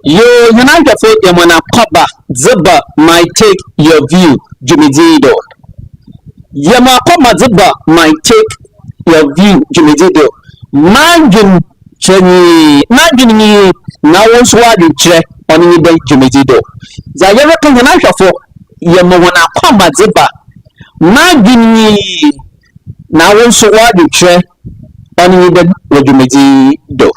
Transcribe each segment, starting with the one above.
Yo, United for Yamana Papa, Zuba might take your view, Jimmy Zido. Yamakoma Zuba might take your view, Jimmy Zido. Imagine now what's what you check on the Jimmy Zido. Zayaka United for Yamana Papa Zuba. Imagine now what's what you check on the Jimmy Zido.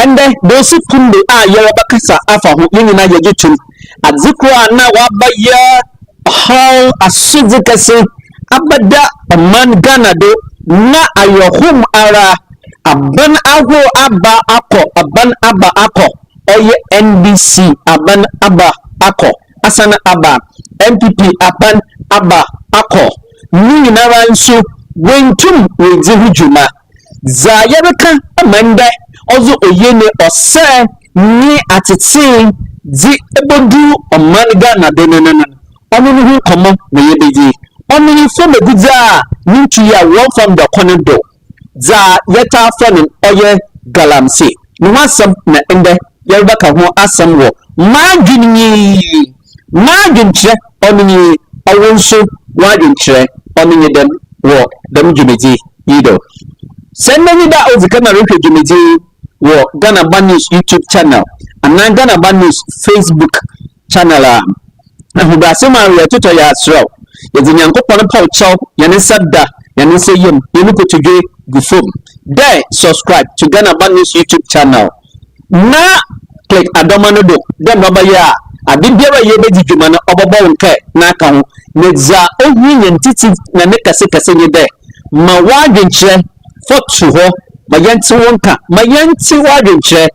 And then those who come to Yarabakasa Afa, who in Yajitum, at Zikra now Abaya, how a Suzukasi, Abada, a man Ganado, na ayo hum ara, a ban aho abba ako, a ban abba ako, oye NBC, a ban abba ako, Asana abba, MPP, a ban abba ako, Ni Naransu, Wintum, with Zihujuma, Zayabaka, Amanda. Also, oyene ose ni atitsin di ebodu omaniga na denenene onu ni hu komo na yebeji onu ni fo meguza ni tuya one from the corner door za yeta fo oye galamsi ni wasam na ende yerba ka ho asam wo madwinche onu ni awonso wadwinche onu ni dem wo dem jumeji yido sendeni da ozikana rehwe jumeji wo Ghana News YouTube channel and na Ghana News Facebook channel na hubasema ya tuto ya asro yedi nyankopon pa uchaw yane sabda yane seyem yene kotudwe gufom there subscribe to Ghana News YouTube channel na click adomano do dem baba ya adibiara yebedi dwuma na obobo nke na aka ho neza ohun yentiti na ne kase nyede ma wadwenche fotu ho mayanti wonka mayanti wadwenche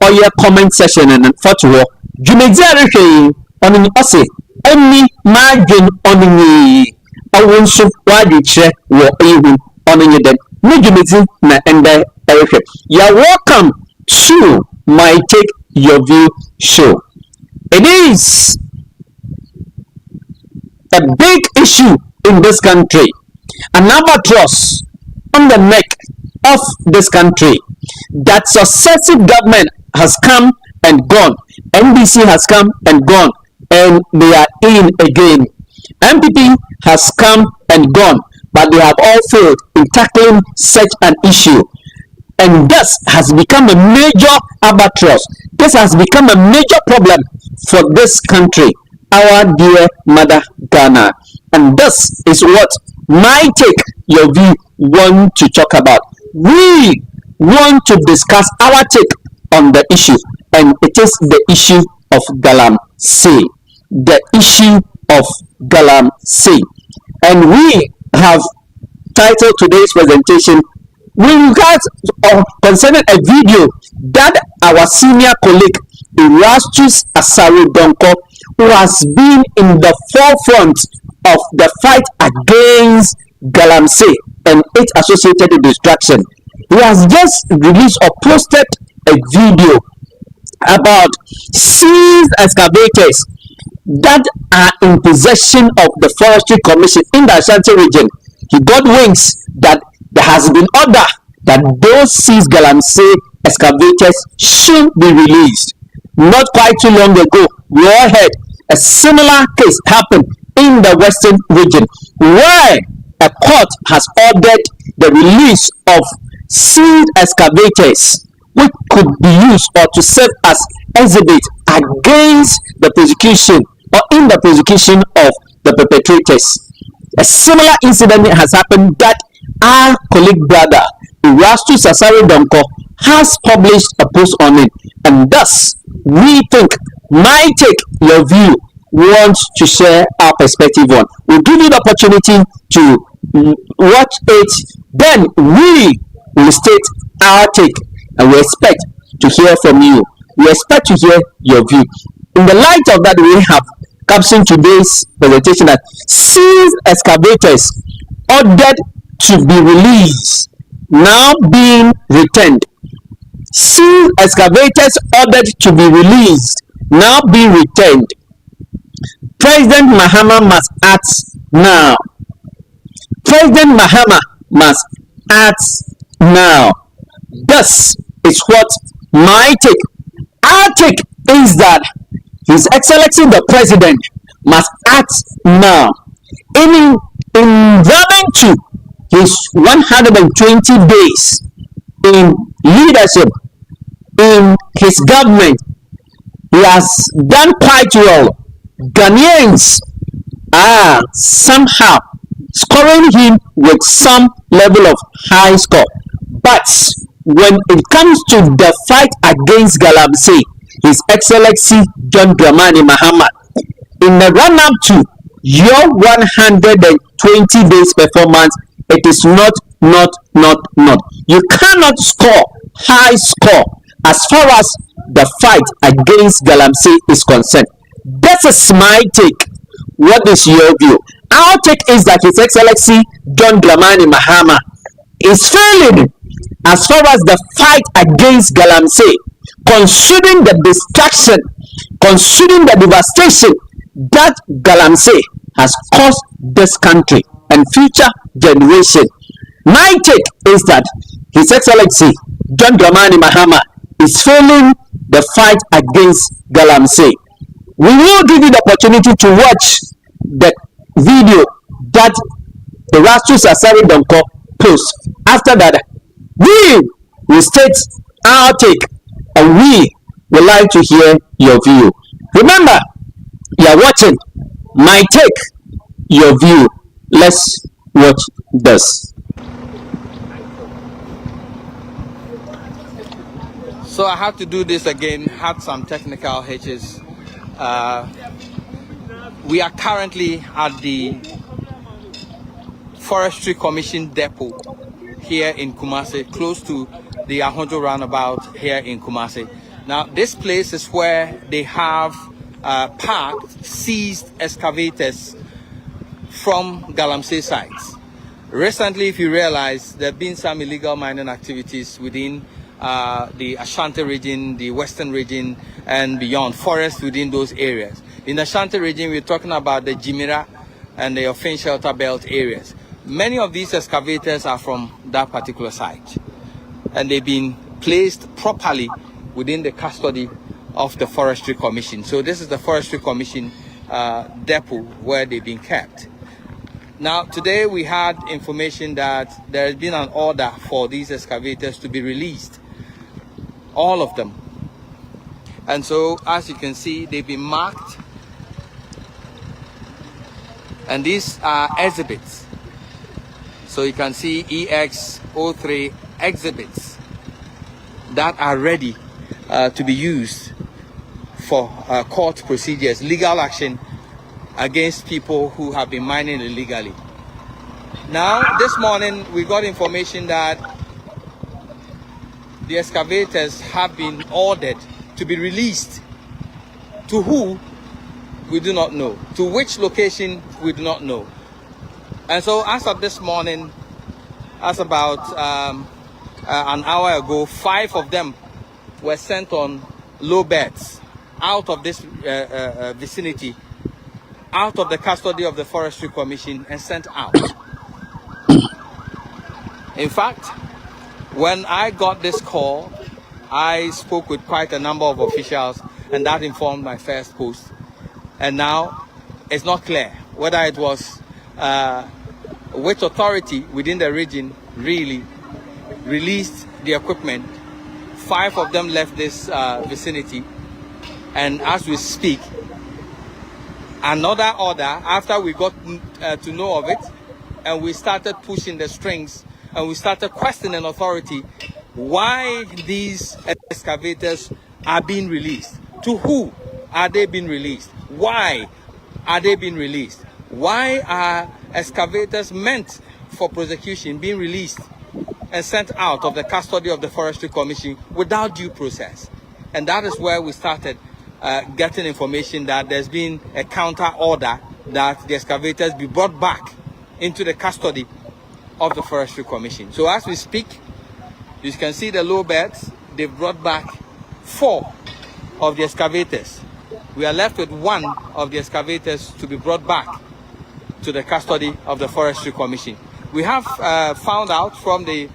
oye comment section and foto ho dwumedi arehwe oni ose eni madwen oni awonso wadwenche wo ehu oni den ne dwumedi na ende arehwe you welcome to my take your view show. It is a big issue in this country, an albatross on the neck of this country, that successive government has come and gone. NBC has come and gone, and they are in again. MPP has come and gone, but they have all failed in tackling such an issue. And this has become a major albatross. This has become a major problem for this country, our dear mother Ghana. And this is what my take, your view, want to talk about. We want to discuss our take on the issue, and it is the issue of Galamsey. The issue of Galamsey. And we have titled today's presentation with regards concerning a video that our senior colleague Erastus Asare Donko, who has been in the forefront of the fight against Galamsey and its associated distraction. He has just released or posted a video about seized excavators that are in possession of the Forestry Commission in the Ashanti region. He got wings that there has been order that those seized Galamsey excavators should be released. Not quite too long ago, we all heard a similar case happen in the Western region, where a court has ordered the release of seized excavators, which could be used or to serve as exhibit against the prosecution or in the prosecution of the perpetrators. A similar incident has happened that our colleague brother Erastus Asare Donko has published a post on it, and thus we think my take, your view, wants to share our perspective on. We'll give you the opportunity to watch it, then we will state our take, and we expect to hear from you. We expect to hear your view. In the light of that, we have captioned today's presentation that seized excavators ordered to be released, now being returned. Seized excavators ordered to be released, now being returned. President Mahama must act now. President Mahama must act now. This is what my take, Our take is that His Excellency the President must act now in running to his 120 days in leadership in his government. He has done quite well. Ghanaians are somehow scoring him with some level of high score. But when it comes to the fight against Galamsey, His Excellency John Dramani Mahama, in the run-up to your 120 days performance, it is not. You cannot score high score as far as the fight against Galamsey is concerned. That is my take. What is your view? Our take is that His Excellency John Dramani Mahama is failing as far as the fight against Galamsey, considering the destruction, considering the devastation that Galamsey has caused this country and future generation. My take is that His Excellency John Dramani Mahama is failing the fight against Galamsey. We will give you the opportunity to watch the video that Erastus Asari Donko post. After that, we will state our take and we would like to hear your view. Remember, you are watching My Take, Your View. Let's watch this. So I had to do this again, had some technical hitches. We are currently at the Forestry Commission depot here in Kumasi, close to the Ahonjo roundabout here in Kumasi. Now, this place is where they have parked seized excavators from Galamsey sites. Recently, if you realize, there have been some illegal mining activities within the Ashanti region, the Western region, and beyond, forests within those areas. In the Ashanti region, we're talking about the Jimira and the Offin Shelter Belt areas. Many of these excavators are from that particular site, and they've been placed properly within the custody of the Forestry Commission. So this is the Forestry Commission depot where they've been kept. Now, today we had information that there has been an order for these excavators to be released, all of them. And so, as you can see, they've been marked, and these are exhibits. So you can see EX03 exhibits that are ready to be used for court procedures, legal action against people who have been mining illegally. Now, this morning we got information that the excavators have been ordered to be released. To who? We do not know. To which location? We do not know. And so as of this morning, as about an hour ago, 5 of them were sent on low beds out of this vicinity, out of the custody of the Forestry Commission, and sent out. In fact, when I got this call, I spoke with quite a number of officials, and that informed my first post. And now it's not clear whether it was which authority within the region really released the equipment. 5 of them left this vicinity, and as we speak, another order, after we got to know of it, and we started pushing the strings, and we started questioning authority why these excavators are being released. To who are they being released? Why are they being released? Why are excavators meant for prosecution being released and sent out of the custody of the Forestry Commission without due process? And that is where we started getting information that there's been a counter order that the excavators be brought back into the custody of the Forestry Commission. So as we speak, you can see the low beds. They've brought back 4 of the excavators. We are left with 1 of the excavators to be brought back to the custody of the Forestry Commission. We have found out from the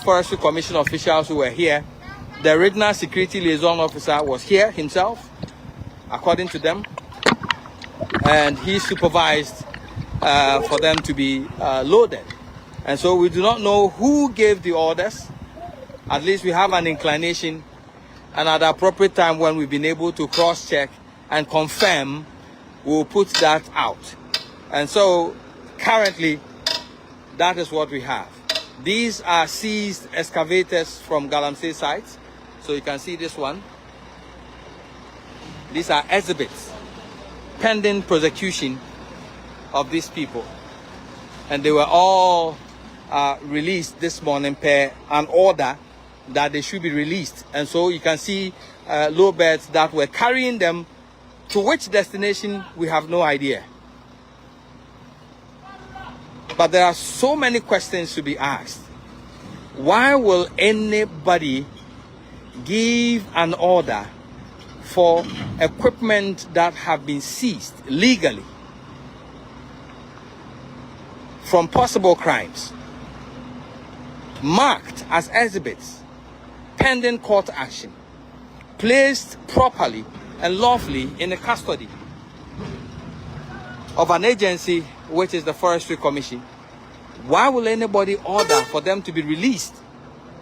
Forestry Commission officials who were here The regional security liaison officer was here himself, according to them, and he supervised for them to be loaded. And so we do not know who gave the orders. At least we have an inclination, and at the appropriate time when we've been able to cross-check and confirm, we'll put that out. And so currently, that is what we have. These are seized excavators from Galamsey sites. So you can see this one. These are exhibits pending prosecution of these people. And they were all released this morning per an order that they should be released. And so you can see lowbeds that were carrying them to which destination, we have no idea. But there are so many questions to be asked. Why will anybody give an order for equipment that have been seized legally from possible crimes, marked as exhibits, pending court action, placed properly and lawfully in the custody of an agency which is the Forestry Commission? Why will anybody order for them to be released?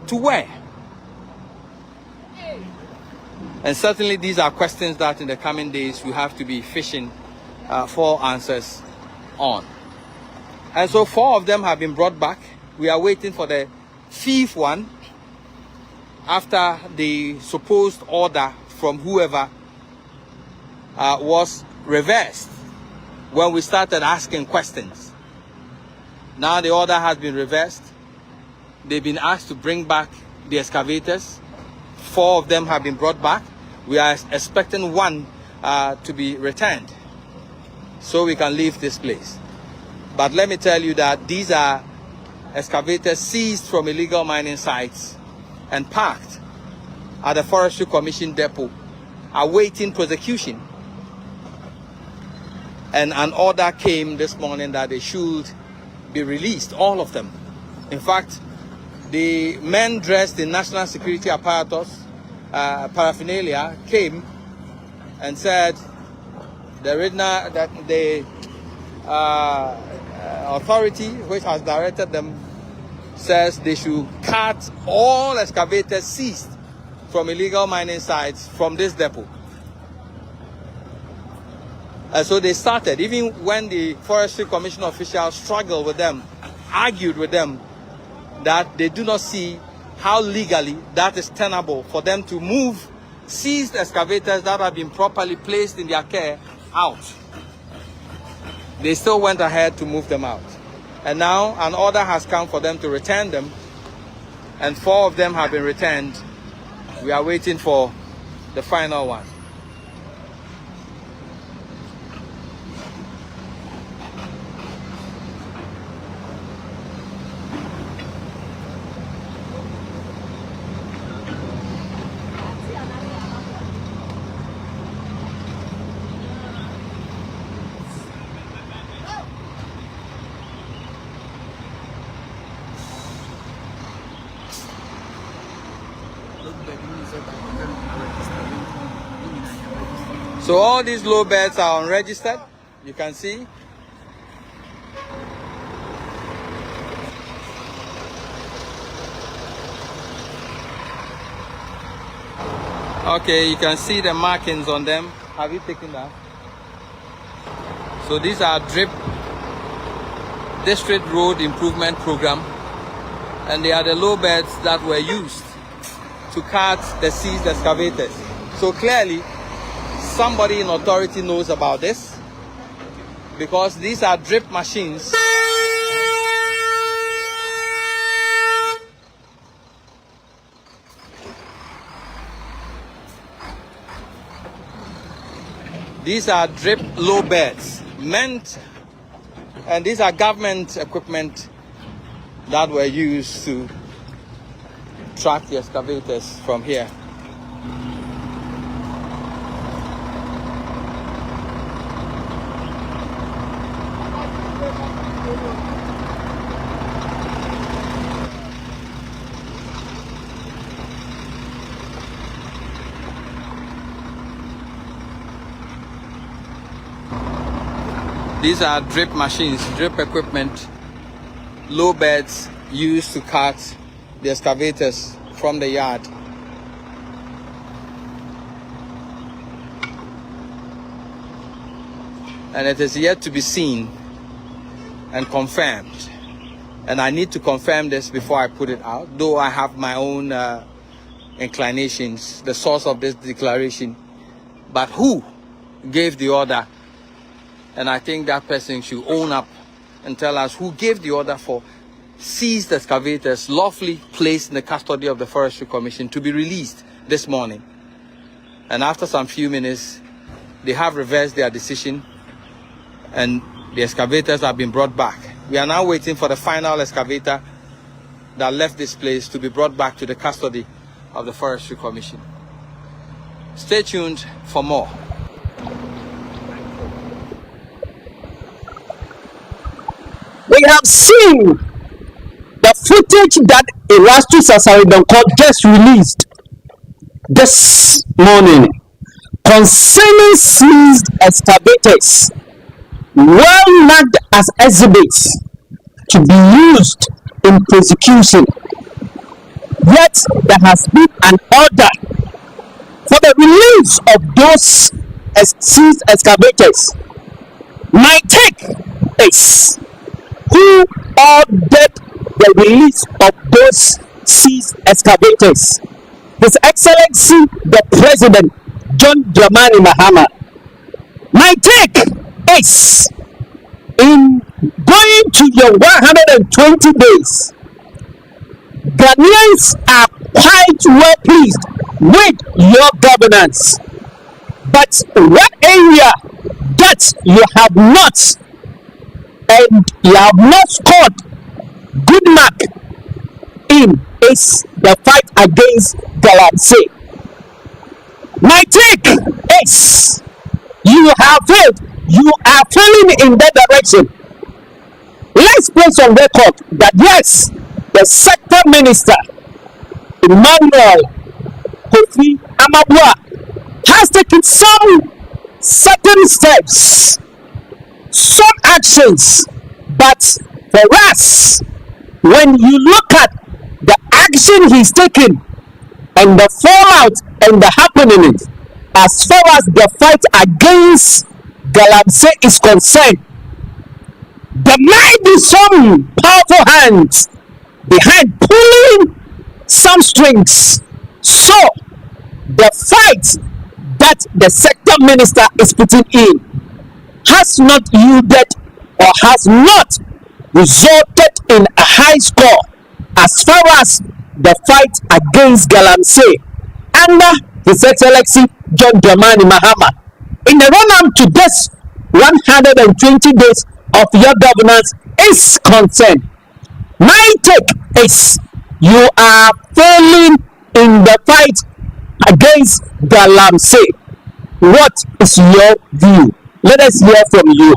To where? And certainly these are questions that in the coming days we have to be fishing for answers on. And so 4 of them have been brought back. We are waiting for the 5th one after the supposed order from whoever was reversed when we started asking questions. Now the order has been reversed. They've been asked to bring back the excavators. 4 of them have been brought back. We are expecting 1 to be returned so we can leave this place. But let me tell you that these are excavators seized from illegal mining sites and parked at the Forestry Commission depot, awaiting prosecution. And an order came this morning that they should be released, all of them. In fact, the men dressed in national security apparatus, paraphernalia, came and said the authority which has directed them says they should cut all excavators seized from illegal mining sites from this depot. And so they started, even when the Forestry Commission officials struggled with them, argued with them that they do not see how legally that is tenable for them to move seized excavators that have been properly placed in their care out. They still went ahead to move them out. And now an order has come for them to return them, and 4 of them have been returned. We are waiting for the final one. So all these low beds are unregistered, you can see. Okay, you can see the markings on them. Have you taken that? So these are DRIP, District Road Improvement Program, and they are the low beds that were used to cart the seized excavators. So clearly, somebody in authority knows about this, because these are drip machines. These are drip low beds meant, and these are government equipment that were used to track the excavators from here. These are drip machines, drip equipment, low beds used to cut the excavators from the yard. And it is yet to be seen and confirmed. And I need to confirm this before I put it out, though I have my own inclinations, the source of this declaration. But who gave the order? And I think that person should own up and tell us who gave the order for seized excavators lawfully placed in the custody of the Forestry Commission to be released this morning. And after some few minutes, they have reversed their decision and the excavators have been brought back. We are now waiting for the final excavator that left this place to be brought back to the custody of the Forestry Commission. Stay tuned for more. We have seen the footage that Erastus Asaridonko just released this morning concerning seized excavators, well marked as exhibits to be used in prosecution. Yet there has been an order for the release of those seized excavators. My take is, who ordered the release of those seized excavators? His Excellency the President John Dramani Mahama. My take is, in going to your 120 days, Ghanaians are quite well pleased with your governance. But one area that you have not, and you have not scored good mark in, is the fight against Galamsey. My take is, you have failed. You are failing in that direction. Let's place on record that yes, the sector minister, Emmanuel Kofi Amabua, has taken some certain steps, some actions, but for us, when you look at the action he's taken and the fallout and the happening as far as the fight against Galamsey is concerned, there might be some powerful hands behind pulling some strings. So the fight that the sector minister is putting in has not yielded or has not resulted in a high score as far as the fight against Galamsey under His Excellency John Dramani Mahama. In the run-up to this 120 days of your governance is concerned, my take is, you are failing in the fight against Galamsey. What is your view? Let us hear from you.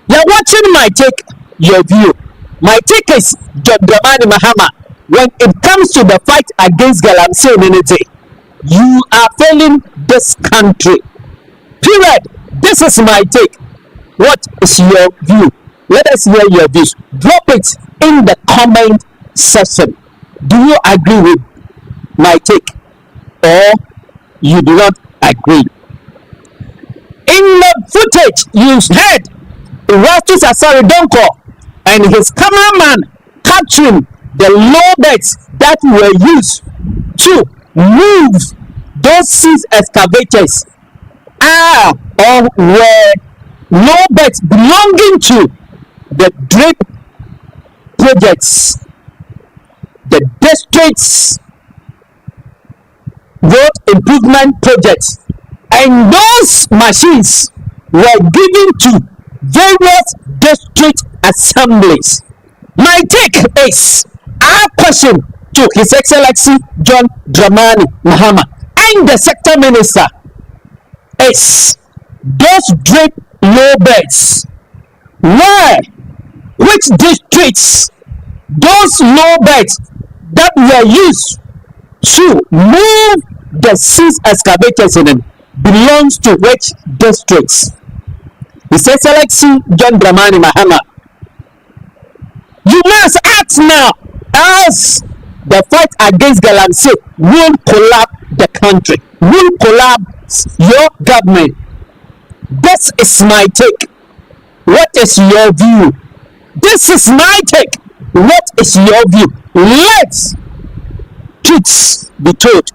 You're watching my take, your view. My take is, John Dramani Mahama, when it comes to the fight against Galamsey immunity, you are failing this country. Period. This is my take. What is your view? Let us hear your views. Drop it in the comment section. Do you agree with my take, or you do not agree? In the footage you heard Erastus Asaridonko and his cameraman capturing the loaders that were used to move those seized excavators or were loaders belonging to the drip projects, the district's road improvement projects, and those machines were given to various district assemblies. My take is, our question to His Excellency John Dramani Mahama and the sector minister is, those drip low beds, which districts those low beds that were used to move the seized excavators in belongs to which districts? His Excellency John Dramani Mahama, you must act now, else the fight against Galamsey will collapse the country, will collapse your government. This is my take. What is your view? This is my take. What is your view? Let truths be told.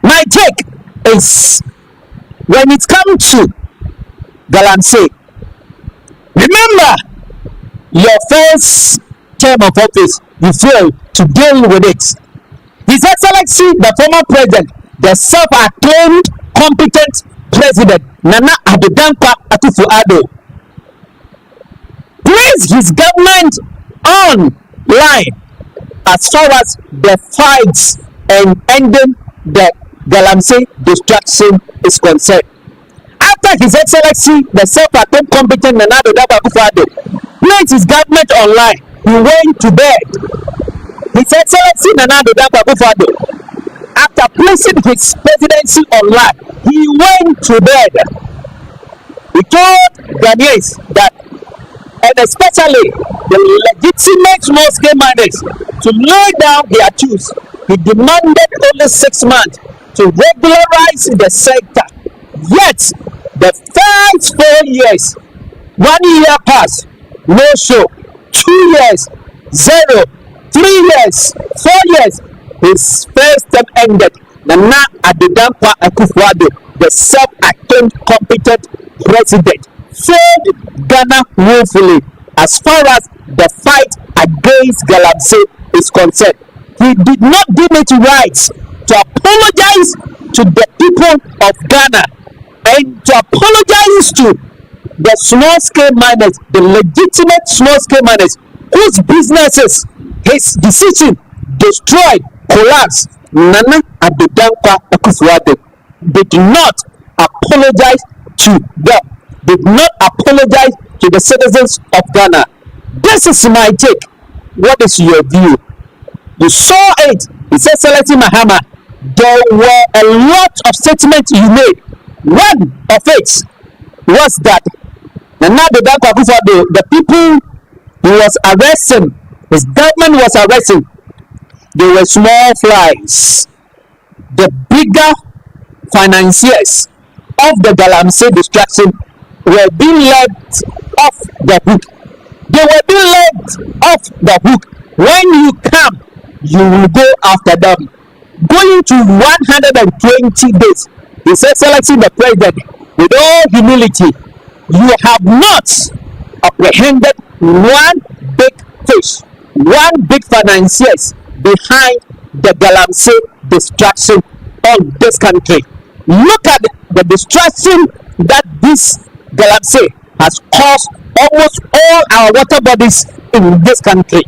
My take is, when it comes to Galamsey, remember your first term of office, you failed to deal with it. His Excellency, the former president, the self-acclaimed competent president, Nana Addo Dankwa Akufo-Addo, placed his government online as far as the fights and ending the Galamsey destruction is concerned. After His Excellency, the self-acclaimed competent Nana Addo Dankwa Akufo-Addo placed his government online, he went to bed. His Excellency Nana Addo Dankwa Akufo-Addo, after placing his presidency online, he went to bed. He told Ghanaians that, and especially the legitimate small-scale miners, to lay down their tools. He demanded only 6 months to regularize the sector. Yet, the first 4 years, 1 year passed, no show. 2 years, 0. 3 years, 4 years, his first term ended. Nana Addo Dankwa Akufo-Addo, the self-acclaimed competent president, failed Ghana woefully as far as the fight against Galamsey is concerned. He did not deem it right to apologize to the people of Ghana and to apologize to the small-scale miners, the legitimate small-scale miners, whose businesses his decision destroyed, collapsed. Nana Addo Dankwa Akufo-Addo did not apologize to them, did not apologize to the citizens of Ghana. This is my take. What is your view? You saw it. His Excellency Mahama, there were a lot of statements you made. One of it was that Nana Addo Dankwa Akufo-Addo, the people he was arresting, his government was arresting, they were small flies. The bigger financiers of the Galamsey destruction were being let off the hook. They were being let off the hook. When you come, you will go after them. Going to 120 days, His Excellency the President, with all humility, you have not apprehended one big fish, one big financiers behind the Galamsey destruction of this country. Look at the destruction that this Galamsey has caused almost all our water bodies in this country.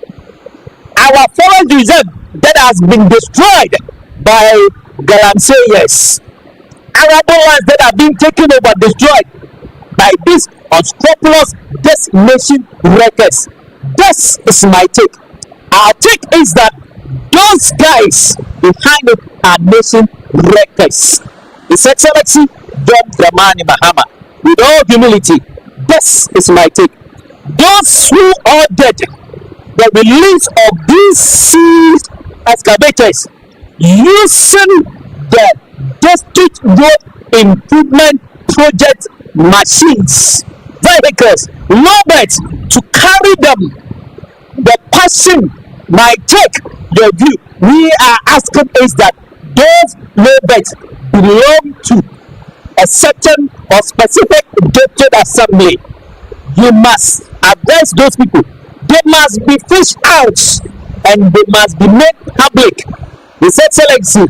Our forest reserve that has been destroyed by Galamsey, yes. Arable lands that have been taken over, destroyed by these unscrupulous decimation wreckers. This is my take. Our take is that those guys behind it are nation wreckers. His Excellency John Dramani Mahama, with all humility, this is my take. Those who ordered the release of these seized excavators using the district road improvement project machines, vehicles, robots to carry them. The question, my take, your view, we are asking is that those robots belong to a certain or specific district assembly. You must address those people. They must be fished out and they must be made public. His Excellency,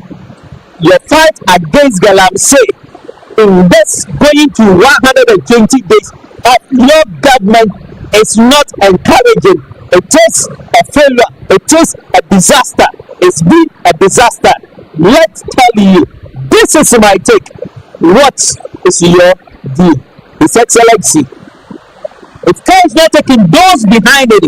your fight against Galamsey in this going to 120 days of your government is not encouraging. It is a failure. It is a disaster. It's been a disaster. Let's tell you, this is my take. What is your view? His Excellency, if care is not taking those behind it,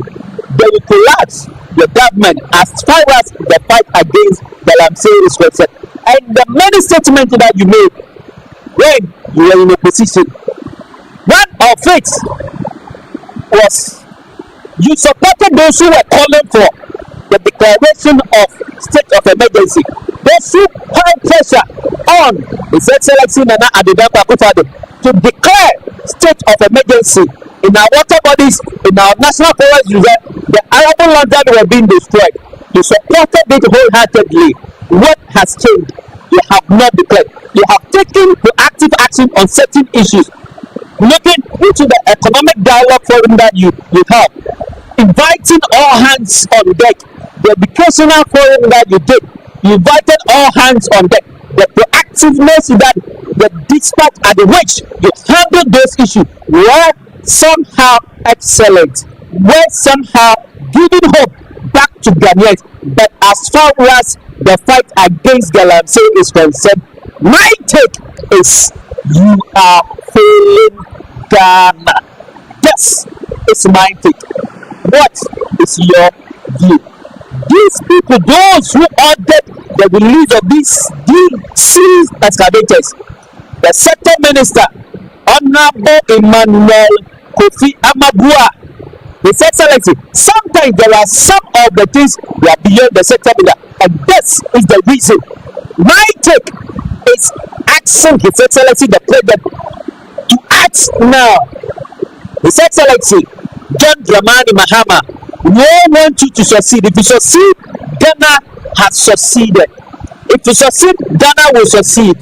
they will collapse the government as far as the fight against Galamsey is concerned. And the many statements that you made when you were in opposition, One of it was you supported those who were calling for the declaration of state of emergency. Those who put pressure on His Excellency Nana Addo Dankwa Akufo-Addo to declare state of emergency in our water bodies, in our national forest reserve, the arable land that were being destroyed. You supported it wholeheartedly. What has changed? You have not declared. You have taken proactive action on certain issues. Looking into the economic dialogue forum that you have, inviting all hands on deck, the educational forum that you did, you invited all hands on deck. The proactiveness that the dispatch at which you handled those issues were somehow excellent, were somehow giving hope back to Ghanaians. But as far as the fight against Galamsey is concerned, my take is you are failing Ghana. This is my take. What is your view? These people, those who ordered the release of these seized excavators, the sector minister, Honorable Emmanuel Kofi Amabua, His Excellency, sometimes there are some of the things that are beyond the sector minister, and this is the reason. My take is asking His Excellency the President to act now. His Excellency John Dramani Mahama, we want you to succeed. If you succeed, Ghana has succeeded. If you succeed, Ghana will succeed.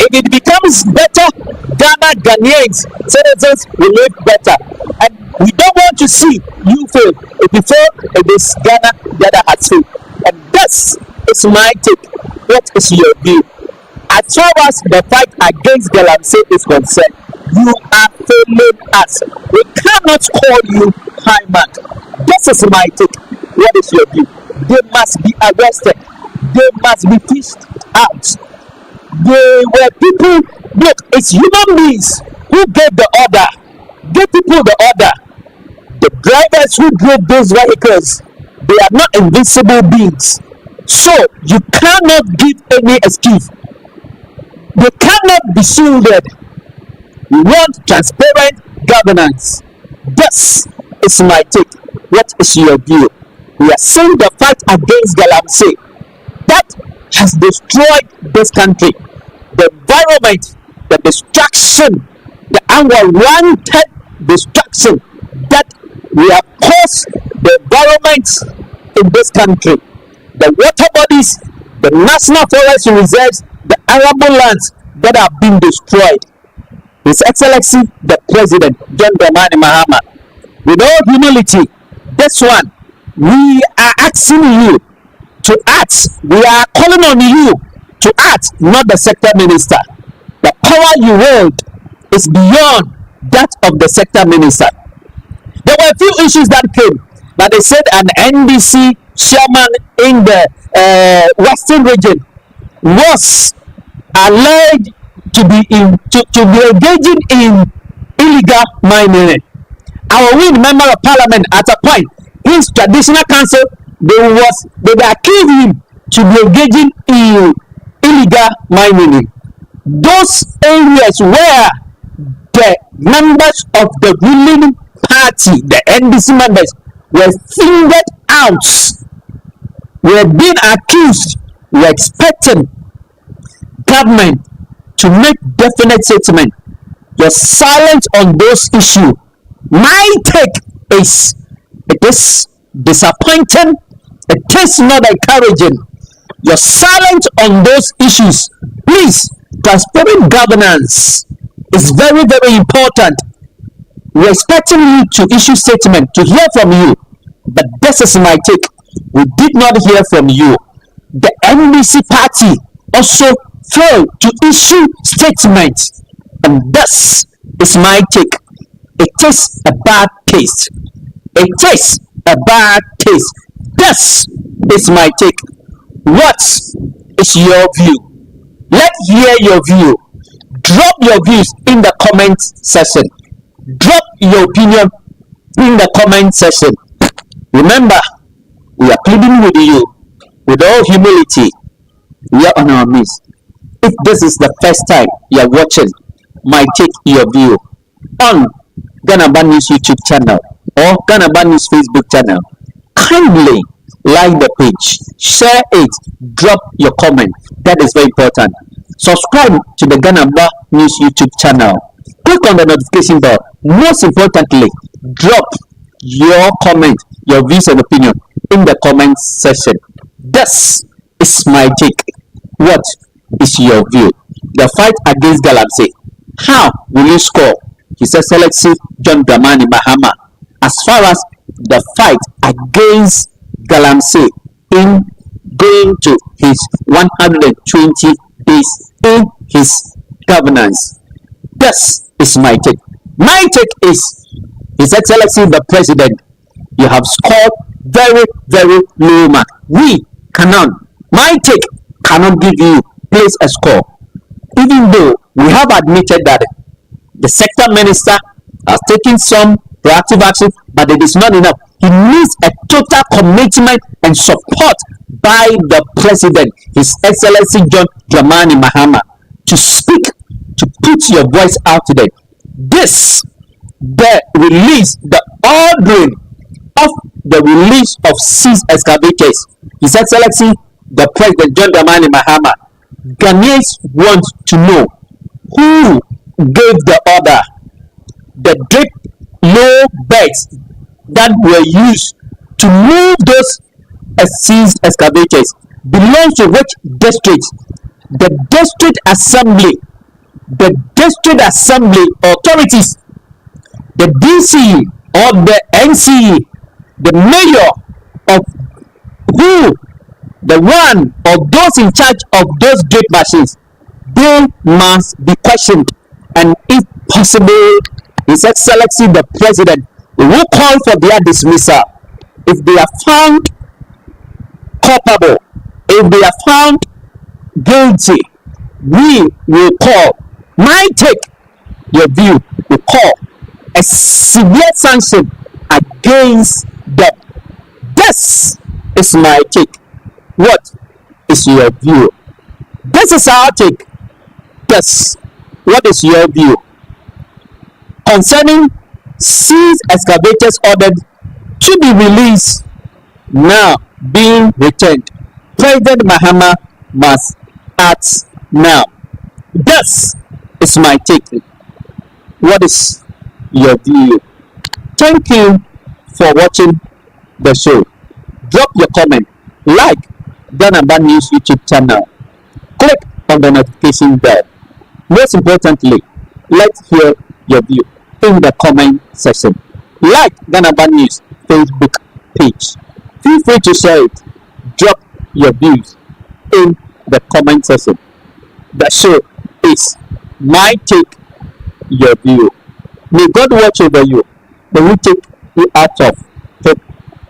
If it becomes better, Ghanaians, citizens will live better. And we don't want to see you fail. If you fail, it is Ghana that has failed. And this is my take. What is your view? As far as the fight against Galamsey is concerned, you are failing us. We cannot call you high man. This is my take. What is your view? They must be arrested. They must be fished out. They were people. Look, it's human beings who gave the order. Give people the order. The drivers who drove those vehicles, they are not invisible beings. So you cannot give any excuse. They cannot be shielded. We want transparent governance. This is my take. What is your view? We are saying the fight against Galamsey that has destroyed this country. The environment, the destruction, the unwarranted destruction that we have caused the environment in this country. The water bodies, the national forest reserves, the arable lands that have been destroyed. His Excellency the President John Dramani Mahama, with all humility, this one we are asking you to act. We are calling on you to act, not the sector minister. The power you hold is beyond that of the sector minister. There were a few issues that came, but they said an NDC chairman in the Western region was alleged to be engaging in illegal mining. Our wing member of parliament at a point, his traditional council, they accused him to be engaging in illegal mining. Those areas where the members of the ruling party, the NDC members, were singled out, were being accused, were expecting government to make definite statement. Your silence on those issues, my take is, it is disappointing. It is not encouraging. Your silence on those issues, please. Transparent governance is very, very important. We're expecting you to issue statement, to hear from you, but this is my take. We did not hear from you. The NDC party also failed to issue statements, and this is my take. It is a bad taste. It is a bad taste. This is my take. What is your view? Let's hear your view. Drop your views in the comment section. Drop your opinion in the comment section. Remember, we are pleading with you with all humility. We are on our knees. If this is the first time you are watching my take your view, on Ghana Bad News YouTube channel or Ghana Bad News Facebook channel, kindly like the page, share it, drop your comment. That is very important. Subscribe to the Ghana Bad News YouTube channel. Click on the notification bell. Most importantly, drop your comment, your views and opinion in the comment section. This is my take. What is your view? The fight against Galamsey. How will you score His Excellency John Dramani Mahama as far as the fight against Galamsey in going to his 120 days in his governance? This is my take. My take is His Excellency the President, you have scored very, very low mark. We cannot, my take cannot give you place a score. Even though we have admitted that the sector minister has taken some proactive action, but it is not enough. He needs a total commitment and support by the President, His Excellency John Dramani Mahama, to speak, to put your voice out there. This, the release, the ordering of the release of seized excavators, His Excellency the President John Dramani Mahama, Ghanaians want to know who gave the order. The deep low beds that were used to move those seized excavators belongs to which district? The district assembly, authorities, the DC or the NCE, the mayor of who, the one or those in charge of those drip machines, they must be questioned. And if possible, His Excellency the President will call for their dismissal. If they are found culpable, if they are found guilty, we will call, my take, your view, we call a severe sanction against them. This is my take. What is your view? This is our take. Yes. What is your view concerning seized excavators ordered to be released now being returned? President Mahama must act now. This is my take. What is your view? Thank you for watching the show. Drop your comment, like Ghana Bad News YouTube channel, click on the notification bell. Most importantly, let's hear your view in the comment section. Like Ghana Bad News Facebook page. Feel free to share it. Drop your views in the comment section. The show is my take, your view. May God watch over you. May we take you out of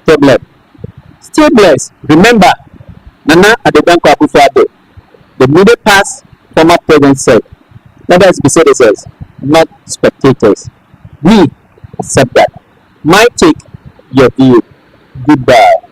problem. Stay blessed. Remember, Nana Adedankwa Akufo-Addo, the middle past former president, said, let us be citizens, not spectators. We accept that. My take, your view. Goodbye.